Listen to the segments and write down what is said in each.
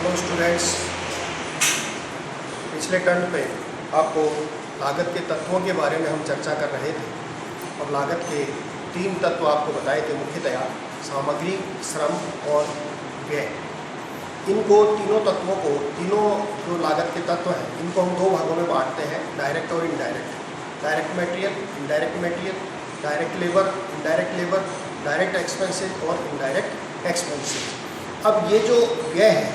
Hello students, पिछले term पे आपको लागत के तत्वों के बारे में हम चर्चा कर रहे थे और लागत के 3 तत्व आपको बताए थे, मुख्यतया सामग्री, श्रम और व्यय। इनको तीनों तत्वों को, तीनों जो लागत के तत्व हैं, इनको हम 2 भागों में बांटते हैं, डायरेक्ट और indirect. Direct material, indirect material, direct labour, indirect labour, direct expenses और इनडायरेक्ट एक्सपेंसेस। अब ये जो व्यय है,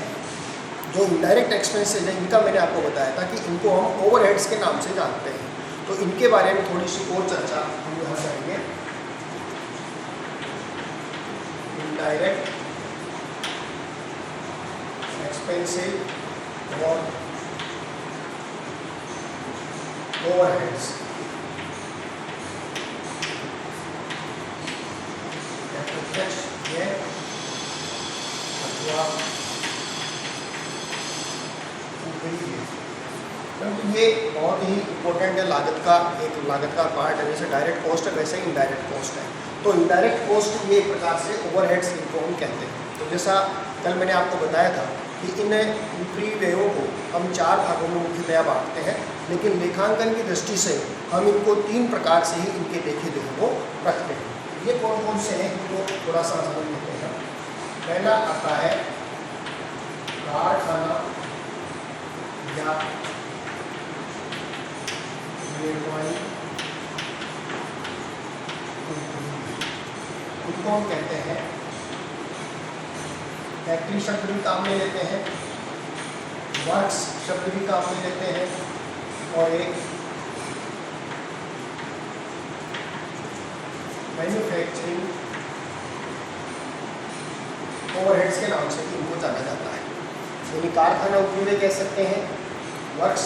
जो इनडायरेक्ट एक्सपेंसेस है, इनका मैंने आपको बताया था कि इनको हम ओवरहेड्स के नाम से जानते हैं। तो इनके बारे में थोड़ी सी और चर्चा हम यहाँ करेंगे। इनडायरेक्ट एक्सपेंसेस और ओवरहेड्स। प्रत्यक्ष व्यय अथवा क्योंकि ये बहुत ही इम्पोर्टेंट है, लागत का पार्ट है। जैसे डायरेक्ट कॉस्ट है, वैसे ही इनडायरेक्ट कॉस्ट है। तो इनडायरेक्ट कॉस्ट ये एक प्रकार से ओवरहेड्स इनको हम कहते हैं। तो जैसा कल मैंने आपको बताया था कि इन ऊपरी व्ययों को हम 4 भागों में मुख्यतया बांटते हैं, लेकिन लेखांकन की दृष्टि से हम इनको 3 प्रकार से ही इनके लेखे देखे को रखते हैं। ये कौन कौन से हैं, इनको थोड़ा सा समझ लेते हैं। पहला आता है कारखाना या निर्माणी, उनको हम कहते हैं। फैक्ट्री शब्द भी काम में लेते हैं, वर्क्स शब्द भी काम में लेते हैं, और एक मैन्युफैक्चरिंग ओवरहेड्स के नाम से भी इनको जाना जाता है। यानी कारखाना उपरिव्यय कह सकते हैं, वर्क्स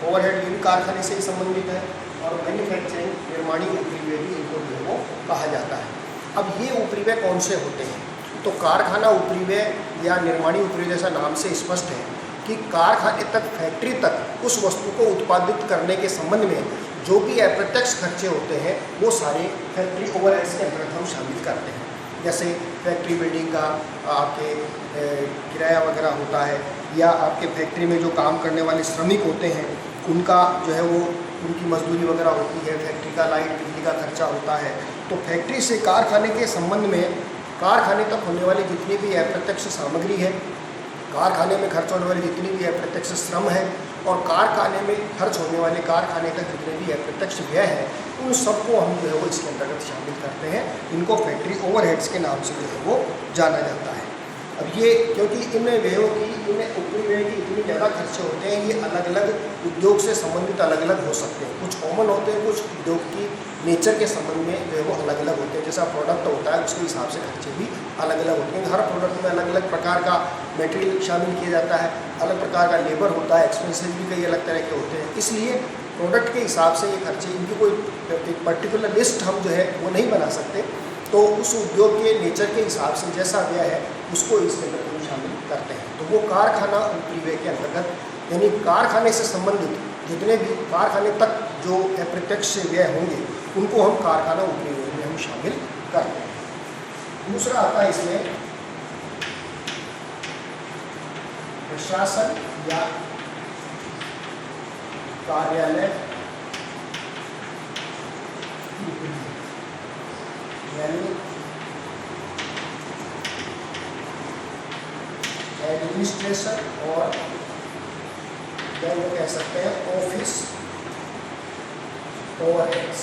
ओवरहेड ये भी कारखाने से ही संबंधित है, और मैन्युफैक्चरिंग निर्माणी उपरिव्यय भी इनको जो है वो कहा जाता है। अब ये उपरिव्यय कौन से होते हैं? तो कारखाना उपरिव्यय या निर्माणी उपरिव्यय जैसा नाम से स्पष्ट है कि कारखाने तक, फैक्ट्री तक उस वस्तु को उत्पादित करने के संबंध में जो भी अप्रत्यक्ष खर्चे होते हैं वो सारे फैक्ट्री ओवरहेड्स के अंतर्गत हम शामिल करते हैं। जैसे फैक्ट्री बिल्डिंग का आपके किराया वगैरह होता है, या आपके फैक्ट्री में जो काम करने वाले श्रमिक होते हैं उनका जो है वो उनकी मजदूरी वगैरह होती है, फैक्ट्री का लाइट बिजली का खर्चा होता है। तो फैक्ट्री से कारखाने के संबंध में कारखाने तक होने वाली जितनी भी अप्रत्यक्ष सामग्री है, कारखाने में खर्च होने वाली जितनी भी अप्रत्यक्ष श्रम है, और कारखाने में खर्च होने वाले कारखाने तक जितने भी अप्रत्यक्ष व्यय है, उन सबको हम जो है वो इसके अंतर्गत शामिल करते हैं। इनको फैक्ट्री ओवरहेड्स के नाम से जो है वो जाना जाता है। अब ये क्योंकि इन व्ययों की, इन उपरिव्यय की इतनी ज़्यादा खर्चे होते हैं, ये अलग अलग उद्योग से संबंधित अलग अलग हो सकते हैं। कुछ कॉमन होते हैं, कुछ उद्योग की नेचर के संबंध में जो है वो अलग अलग होते हैं। जैसा प्रोडक्ट होता है उसके हिसाब से खर्चे भी अलग अलग होते हैं। हर प्रोडक्ट में अलग अलग प्रकार का मटेरियल शामिल किया जाता है, अलग प्रकार का लेबर होता है, एक्सपेंसेस भी कई अलग तरह के होते हैं। इसलिए प्रोडक्ट के हिसाब से ये खर्चे, इनकी कोई पर्टिकुलर लिस्ट हम जो है वो नहीं बना सकते। तो उस उद्योग के नेचर के हिसाब से जैसा व्यय है उसको इसके अंदर हम शामिल करते हैं। तो वो कारखाना उपरिव्यय के अंतर्गत, यानी कारखाने से संबंधित जितने भी कारखाने तक जो अप्रत्यक्ष व्यय होंगे उनको हम कारखाना उपरिव्यय में हम शामिल करते हैं। दूसरा आता है इसमें प्रशासन या कार्यालय, यानी एडमिनिस्ट्रेशन, और वो कह सकते हैं ऑफिस ओवरहेड्स।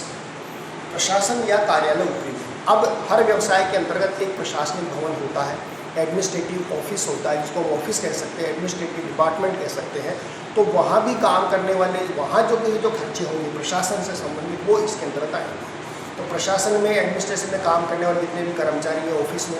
प्रशासन या कार्यालय उपरिव्यय। अब हर व्यवसाय के अंतर्गत एक प्रशासनिक भवन होता है, एडमिनिस्ट्रेटिव ऑफिस होता है, जिसको हम ऑफिस कह सकते हैं, एडमिनिस्ट्रेटिव डिपार्टमेंट कह सकते हैं। तो वहाँ भी काम करने वाले, वहाँ जो भी जो खर्चे होंगे प्रशासन से संबंधित, वो इसके अंतर्गत आएंगे। तो प्रशासन में, एडमिनिस्ट्रेशन में काम करने वाले जितने भी कर्मचारी हैं, ऑफिस में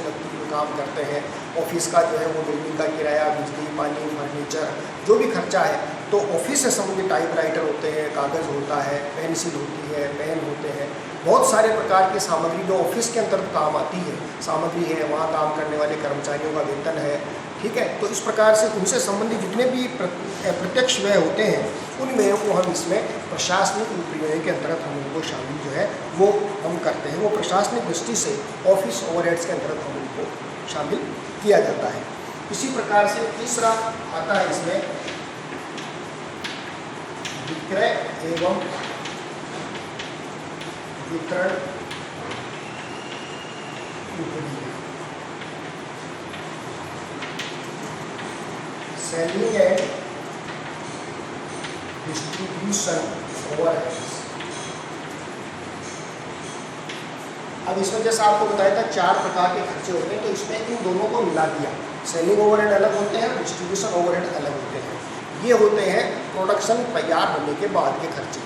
काम करते हैं, ऑफिस का जो है वो बिल्डिंग का किराया, बिजली, पानी, फर्नीचर, जो भी खर्चा है, तो ऑफिस से संबंधित टाइपराइटर होते हैं, कागज़ होता है, पेंसिल होती है, पेन होते हैं, बहुत सारे प्रकार की सामग्री जो ऑफिस के अंतर्गत काम आती है, सामग्री है, वहाँ काम करने वाले कर्मचारियों का वेतन है, ठीक है। तो इस प्रकार से उनसे संबंधित जितने भी प्रत्यक्ष व्यय होते हैं उन व्ययों को हम इसमें प्रशासनिक उपव्यय के अंतर्गत हम उनको शामिल जो है वो हम करते हैं। वो प्रशासनिक दृष्टि से ऑफिस ओवरहेड्स के अंतर्गत हम उनको शामिल किया जाता है। इसी प्रकार से तीसरा आता है इसमें विक्रय एवं वितरण उपरिव्यय, सेलिंग एंड डिस्ट्रीब्यूशन ओवरहेड्स। अब इसमें जैसा आपको बताया था 4 प्रकार के खर्चे होते हैं, तो इसमें इन दोनों को मिला दिया। सेलिंग ओवरहेड अलग होते हैं, डिस्ट्रीब्यूशन ओवरहेड अलग होते हैं। ये होते हैं प्रोडक्शन तैयार होने के बाद के खर्चे,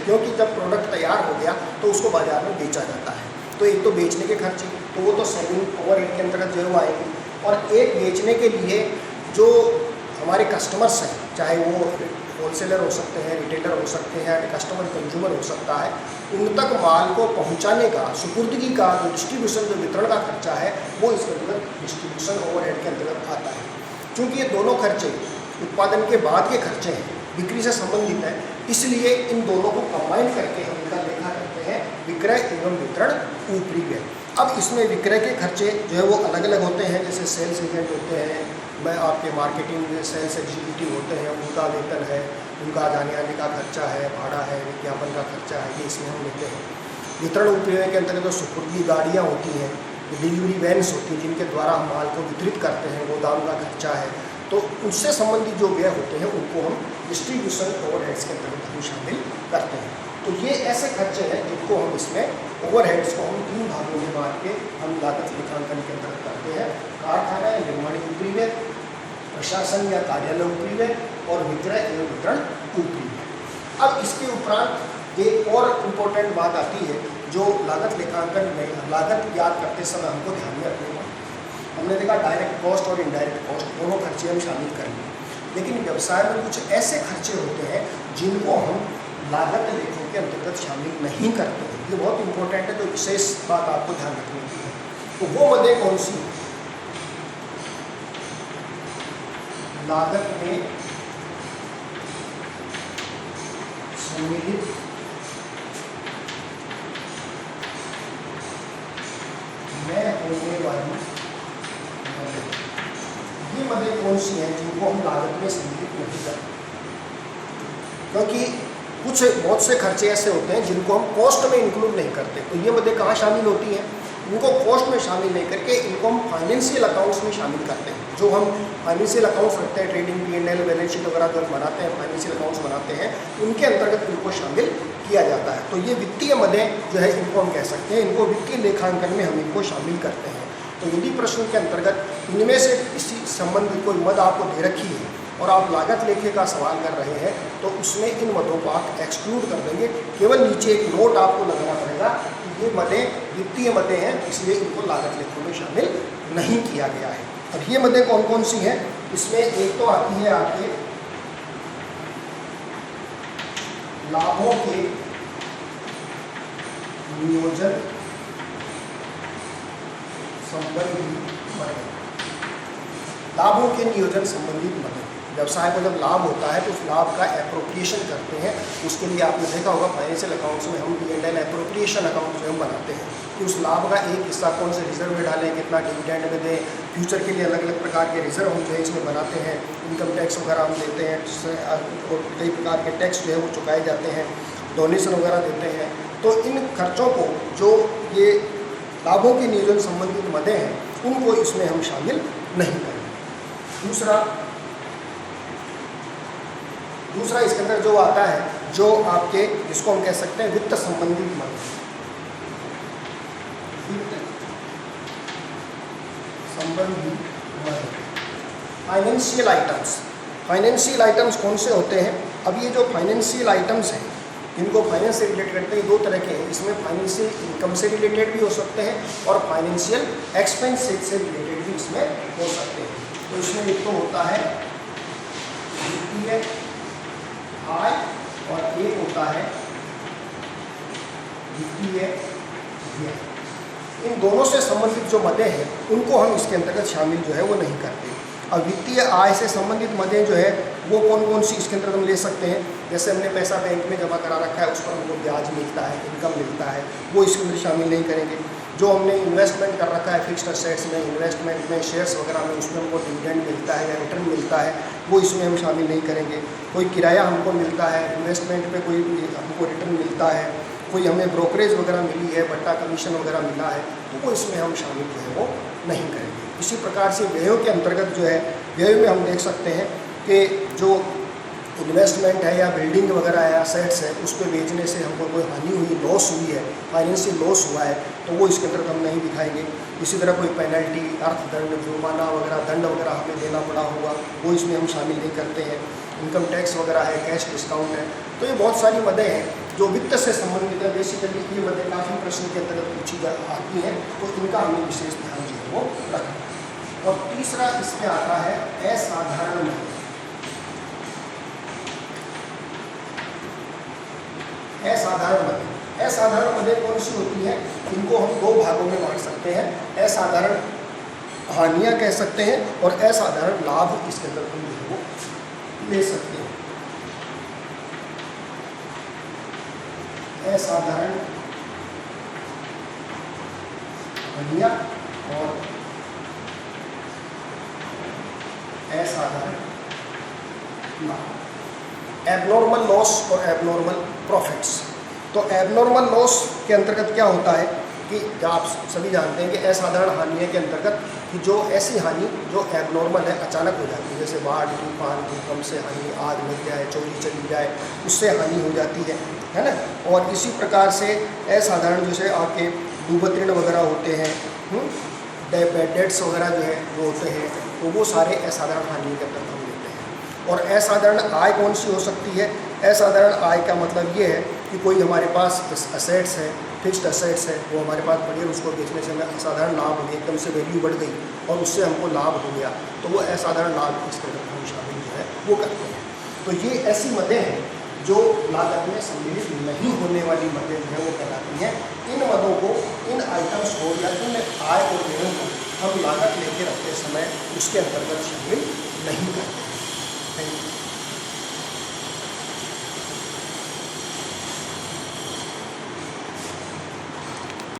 क्योंकि जब प्रोडक्ट तैयार हो गया तो उसको बाजार में बेचा जाता है। तो एक तो बेचने के खर्चे, तो वो तो सेलिंग ओवरहेड के अंतर्गत जो है वो आएंगे। और एक बेचने के लिए जो हमारे कस्टमर्स हैं, चाहे वो होलसेलर हो सकते हैं, रिटेलर हो सकते हैं, कस्टमर कंज्यूमर हो सकता है, उन तक माल को पहुंचाने का, सुपुर्दगी का जो डिस्ट्रीब्यूशन, जो वितरण का खर्चा है, वो इसके अंतर्गत डिस्ट्रीब्यूशन ओवरहेड के अंतर्गत आता है। क्योंकि ये दोनों खर्चे उत्पादन के बाद के खर्चे हैं, बिक्री से संबंधित है, इसलिए इन दोनों को कंबाइन करके हम इनका लेखा करते हैं विक्रय एवं वितरण उपरिव्यय। अब इसमें विक्रय के खर्चे जो है वो अलग अलग होते हैं, जैसे सेल्स एजेंट होते हैं, मैं आपके मार्केटिंग सेल्स एग्जीक्यूटिव होते हैं, उनका वेतन है, उनका जाने आने का खर्चा है, भाड़ा है, विज्ञापन का खर्चा है, ये इसमें हम लेते हैं। वितरण उपरिव्यय के अंतर्गत जो सुपुर्दगी गाड़ियाँ होती हैं, डिलीवरी वैन्स होती हैं, जिनके द्वारा हम माल को वितरित करते हैं, गोदाम का खर्चा है, तो उससे संबंधित जो व्यय होते हैं उनको हम डिस्ट्रीब्यूशन ओवरहेड्स के अंतर्गत हम शामिल करते हैं। तो ये ऐसे खर्चे हैं जिनको हम इसमें ओवरहेड्स को हम 3 भागों में बांट के हम लागत लेखांकन के अंतर्गत करते हैं। कारखाना या निर्माण उपरिव्यय, प्रशासन या कार्यालय उपरिव्यय और विक्रय एवं वितरण उपरिव्यय। अब इसके उपरांत एक और इम्पोर्टेंट बात आती है जो लागत लेखांकन में लागत ज्ञात करते समय हमको ध्यान में रखने वाली। हमने देखा डायरेक्ट कॉस्ट और इनडायरेक्ट कॉस्ट दोनों खर्चे हम शामिल करेंगे, लेकिन व्यवसाय में कुछ ऐसे खर्चे होते हैं जिनको हम लागत लेखों के अंतर्गत शामिल नहीं करते हैं। ये बहुत इंपॉर्टेंट है, तो विशेष बात आपको ध्यान रखनी की है। तो वो मदें कौन सी? लागत में सम्मिलित में होने वाली मदें, ये मदें कौन सी हैं जिनको हम लागत में सम्मिलित नहीं करते? क्योंकि कुछ बहुत से खर्चे ऐसे होते हैं जिनको हम कॉस्ट में इंक्लूड नहीं करते, तो ये मदें कहाँ शामिल होती हैं? इनको कॉस्ट में शामिल नहीं करके इनको हम फाइनेंशियल अकाउंट्स में शामिल करते हैं। जो हम फाइनेंशियल अकाउंट्स रखते हैं, ट्रेडिंग P&L बैलेंस शीट वगैरह जो हम बनाते हैं, फाइनेंशियल अकाउंट्स बनाते हैं, उनके अंतर्गत इनको शामिल किया जाता है। तो ये वित्तीय मदें जो है इनको हम कह सकते हैं, इनको वित्तीय लेखांकन में हम इनको शामिल करते हैं। तो यदि प्रश्न के अंतर्गत इनमें से किसी संबंधित कोई मद आपको दे रखी है और आप लागत लेखे का सवाल कर रहे हैं, तो उसमें इन मदों को आप एक्सक्लूड कर देंगे। केवल नीचे एक नोट आपको लगाना पड़ेगा कि ये मदें वित्तीय मदें हैं, इसलिए इनको लागत लेखों में शामिल नहीं किया गया है। अब ये मदें कौन कौन सी हैं? इसमें एक तो आती है आपके लाभों के नियोजन संबंधी मदें। लाभों के नियोजन संबंधित मदें, व्यवसाय को जब लाभ होता है तो उस लाभ का एप्रोप्रिएशन करते हैं। उसके लिए आपने देखा होगा फाइनेंशियल अकाउंट्स में हम P&L एप्रोप्रिएशन अकाउंट जो हम बनाते हैं कि उस लाभ का एक हिस्सा कौन से रिजर्व में डालें, कितना डिविडेंड में दें, फ्यूचर के लिए अलग अलग प्रकार के रिजर्व हम जो है इसमें बनाते हैं, इनकम टैक्स वगैरह हम देते हैं, और कई प्रकार के टैक्स जो है वो चुकाए जाते हैं, डोनेशन वगैरह देते हैं। तो इन खर्चों को जो ये लाभों के नियोजन संबंधित मदें हैं उनको इसमें हम शामिल नहीं करेंगे। दूसरा इसके अंदर जो आता है, जो आपके जिसको हम कह सकते हैं वित्त संबंधित मदें। वित्त संबंधित मदें, फाइनेंशियल आइटम्स। फाइनेंशियल आइटम्स कौन से होते हैं? अब ये जो फाइनेंशियल आइटम्स हैं इनको फाइनेंस से रिलेट करते हैं, 2 तरह के हैं। इसमें फाइनेंशियल इनकम से रिलेटेड भी हो सकते हैं और फाइनेंशियल एक्सपेंस से रिलेटेड भी इसमें हो सकते हैं। तो इसमें एक तो होता है वित्तीय आय और एक होता है वित्तीय व्यय। इन दोनों से संबंधित जो मदें हैं उनको हम इसके अंतर्गत शामिल जो है वो नहीं करते। अब वित्तीय आय से संबंधित मदें जो है वो कौन कौन सी इसके अंतर्गत हम ले सकते हैं? जैसे हमने पैसा बैंक में जमा करा रखा है, उस पर हमको ब्याज मिलता है, इनकम मिलता है, वो इसके अंदर शामिल नहीं करेंगे। जो हमने इन्वेस्टमेंट कर रखा है फिक्स्ड असेट्स में, इन्वेस्टमेंट में, शेयर्स वगैरह में, उसमें हमको डिविडेंड मिलता है या रिटर्न मिलता है, वो इसमें हम शामिल नहीं करेंगे। कोई किराया हमको मिलता है, इन्वेस्टमेंट पे कोई हमको रिटर्न मिलता है, कोई हमें ब्रोकरेज वगैरह मिली है, बट्टा कमीशन वगैरह मिला है, तो वो इसमें हम शामिल जो है वो नहीं करेंगे। इसी प्रकार से व्ययों के अंतर्गत जो है, व्यय में हम देख सकते हैं कि जो इन्वेस्टमेंट है या बिल्डिंग वगैरह है, असेट्स है, उस पर बेचने से हमको कोई हानि हुई, लॉस हुई है, फाइनेंशियल लॉस हुआ है, तो वो इसके अंदर हम नहीं दिखाएंगे। इसी तरह कोई पेनल्टी, अर्थदंड, जुर्माना वगैरह, दंड वगैरह हमें देना पड़ा होगा, वो इसमें हम शामिल नहीं करते हैं। इनकम टैक्स वगैरह है, कैश डिस्काउंट है, तो ये बहुत सारी मदें हैं जो वित्त से संबंधित है। बेसिकली ये मदें काफ़ी प्रश्न के अंतर्गत पूछी आती हैं, तो इनका हमें विशेष ध्यान जो है वो रखना। और तीसरा इसमें आता है असाधारण मद। असाधारण मदें, असाधारण मदें कौन सी होती हैं? इनको हम दो भागों में बांट सकते हैं। असाधारण हानियां कह सकते हैं और असाधारण लाभ इसके अंदर हम जो है वो ले सकते हैं। असाधारण हानियां और असाधारण लाभ, एबनॉर्मल लॉस और एबनॉर्मल प्रॉफिट्स। तो एबनॉर्मल लॉस के अंतर्गत क्या होता है कि आप सभी जानते हैं कि असाधारण हानि के अंतर्गत कि जो ऐसी हानि जो एबनॉर्मल है, अचानक हो जाती है, जैसे बाढ़, तूफान, भूकंप से हानि, आग लग जाए, चोरी चली जाए, उससे हानि हो जाती है ना। और इसी प्रकार से असाधारण जैसे आपके डूबत ऋण वगैरह होते हैं, डेट्स वगैरह जो है वो होते हैं, तो वो सारे असाधारण हानि के अंतर्गत हम लेते हैं। और असाधारण आय कौन सी हो सकती है? असाधारण आय का मतलब ये है कि कोई हमारे पास असेट्स है, फिक्स्ड असेट्स है, वो हमारे पास पड़ी है, उसको बेचने से हमें असाधारण लाभ हो गया, एकदम से वैल्यू बढ़ गई और उससे हमको लाभ हो गया, तो वो असाधारण लाभ इसके अंदर हम शामिल जो है वो करते हैं। तो ये ऐसी मदें हैं जो लागत में सम्मिलित नहीं होने वाली मदें जो है वो कहलाती हैं। इन मदों को, इन आइटम्स को या इन आय और व्ययों को हम लागत लेके रखते समय उसके अंतर्गत शामिल नहीं करते। Thank you.